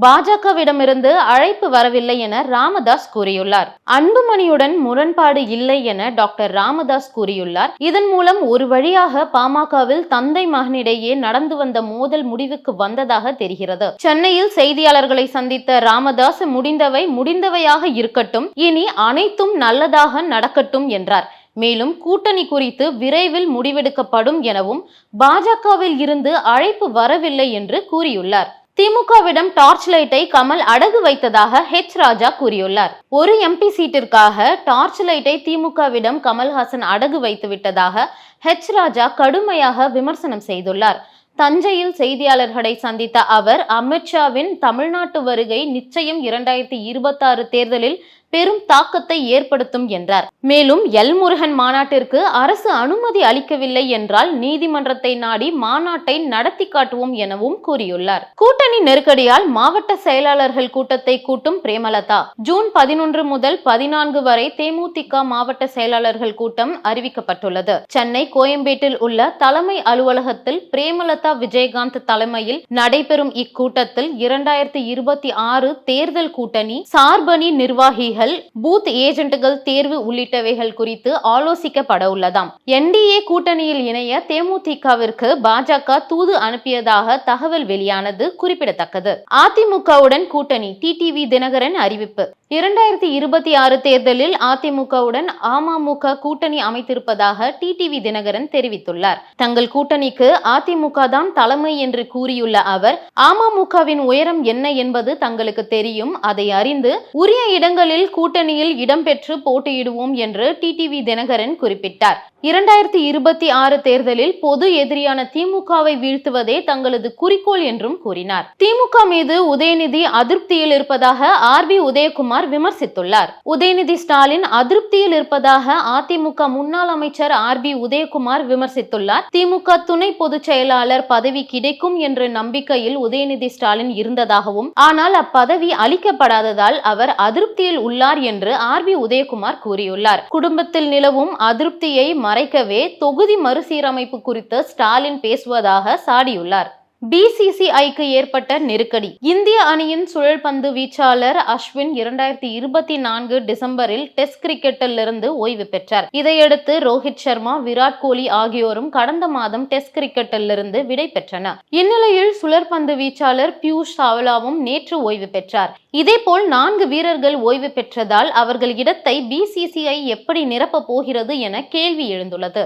பாஜகவிடமிருந்து அழைப்பு வரவில்லை என ராமதாஸ் கூறியுள்ளார். அன்புமணியுடன் முரண்பாடு இல்லை என டாக்டர் ராமதாஸ் கூறியுள்ளார். இதன் மூலம் ஒரு வழியாக பாமகவில் தந்தை மகனிடையே நடந்து வந்த மோதல் முடிவுக்கு வந்ததாக தெரிகிறது. சென்னையில் செய்தியாளர்களை சந்தித்த ராமதாஸ் முடிந்தவை முடிந்தவையாக இருக்கட்டும், இனி அனைத்தும் நல்லதாக நடக்கட்டும் என்றார். மேலும் கூட்டணி குறித்து விரைவில் முடிவெடுக்கப்படும் எனவும் பாஜகவில் இருந்து அழைப்பு வரவில்லை என்று கூறியுள்ளார். திமுகவிடம் டார்ச் லைட்டை கமல் அடகு வைத்ததாக ராஜா கூறியுள்ளார். ஒரு எம்பி சீட்டிற்காக டார்ச் லைட்டை திமுகவிடம் கமல்ஹாசன் அடகு வைத்து விட்டதாக ராஜா கடுமையாக விமர்சனம் செய்துள்ளார். தஞ்சையில் செய்தியாளர்களை சந்தித்த அவர், அமித்ஷாவின் தமிழ்நாட்டு வருகை நிச்சயம் 2026 தேர்தலில் பெரும் தாக்கத்தை ஏற்படுத்தும் என்றார். மேலும் முருகன் மாநாட்டிற்கு அரசு அனுமதி அளிக்கவில்லை என்றால் நீதிமன்றத்தை நாடி மாநாட்டை நடத்தி காட்டுவோம் எனவும் கூறியுள்ளார். கூட்டணி நெருக்கடியால் மாவட்ட செயலாளர்கள் கூட்டத்தை கூட்டும் பிரேமலதா. ஜூன் 11 முதல் 14 வரை தேமுதிக மாவட்ட செயலாளர்கள் கூட்டம் அறிவிக்கப்பட்டுள்ளது. சென்னை கோயம்பேட்டில் உள்ள தலைமை அலுவலகத்தில் பிரேமலதா விஜயகாந்த் தலைமையில் நடைபெறும் இக்கூட்டத்தில் 2026 தேர்தல் கூட்டணி, சார்பணி நிர்வாகிகள், பூத் ஏஜென்ட்கள் தேர்வு உள்ளிட்டவைகள் குறித்து ஆலோசிக்கப்பட உள்ளதாம். என்டிஏ கூட்டணியில் இணைய தேமுதிகவிற்கு பாஜக தூது அனுப்பியதாக தகவல் வெளியானது குறிப்பிடத்தக்கது. அதிமுகவுடன் கூட்டணி, டிடிவி தினகரன் அறிவிப்பு. 2026 தேர்தலில் அதிமுகவுடன் அமமுக கூட்டணி அமைத்திருப்பதாக டிடிவி தினகரன் தெரிவித்துள்ளார். தங்கள் கூட்டணிக்கு அதிமுக தான் தலைமை என்று கூறியுள்ள அவர், அமமுகவின் உயரம் என்ன என்பது தங்களுக்கு தெரியும், அதை அறிந்து உரிய இடங்களில் கூட்டணியில் இடம்பெற்று போட்டியிடுவோம் என்று டிடிவி தினகரன் குறிப்பிட்டார். 2026 தேர்தலில் பொது எதிரியான திமுகவை வீழ்த்துவதே தங்களது குறிக்கோள் என்றும் கூறினார். திமுக மீது உதயநிதி அதிருப்தியில் இருப்பதாக ஆர்பி உதயகுமார் விமர்சித்துள்ளார். உதயநிதி ஸ்டாலின் அதிருப்தியில் இருப்பதாக அதிமுக முன்னாள் அமைச்சர் ஆர்பி உதயகுமார் விமர்சித்துள்ளார். திமுக துணை பொதுச் செயலாளர் பதவி கிடைக்கும் என்ற நம்பிக்கையில் உதயநிதி ஸ்டாலின் இருந்ததாகவும், ஆனால் அப்பதவி அளிக்கப்படாததால் அவர் அதிருப்தியில் உள்ளார் என்று ஆர்பி உதயகுமார் கூறியுள்ளார். குடும்பத்தில் நிலவும் அதிருப்தியை மறைக்கவே தொகுதி மறுசீரமைப்பு குறித்து ஸ்டாலின் பேசுவதாக சாடியுள்ளார். பிசிசிஐக்கு ஏற்பட்ட நெருக்கடி. இந்திய அணியின் சுழல்பந்து வீச்சாளர் அஸ்வின் 2024 டிசம்பரில் டெஸ்ட் கிரிக்கெட்டில் இருந்து ஓய்வு பெற்றார். இதையடுத்து ரோஹித் சர்மா, விராட் கோலி ஆகியோரும் கடந்த மாதம் டெஸ்ட் கிரிக்கெட்டில் இருந்து விடை பெற்றனர். இந்நிலையில் சுழற்பந்து வீச்சாளர் பியூஷ் சாவ்லாவும் நேற்று ஓய்வு பெற்றார். இதேபோல் 4 வீரர்கள் ஓய்வு பெற்றதால் அவர்கள் இடத்தை பிசிசிஐ எப்படி நிரப்பப் போகிறது என கேள்வி எழுந்துள்ளது.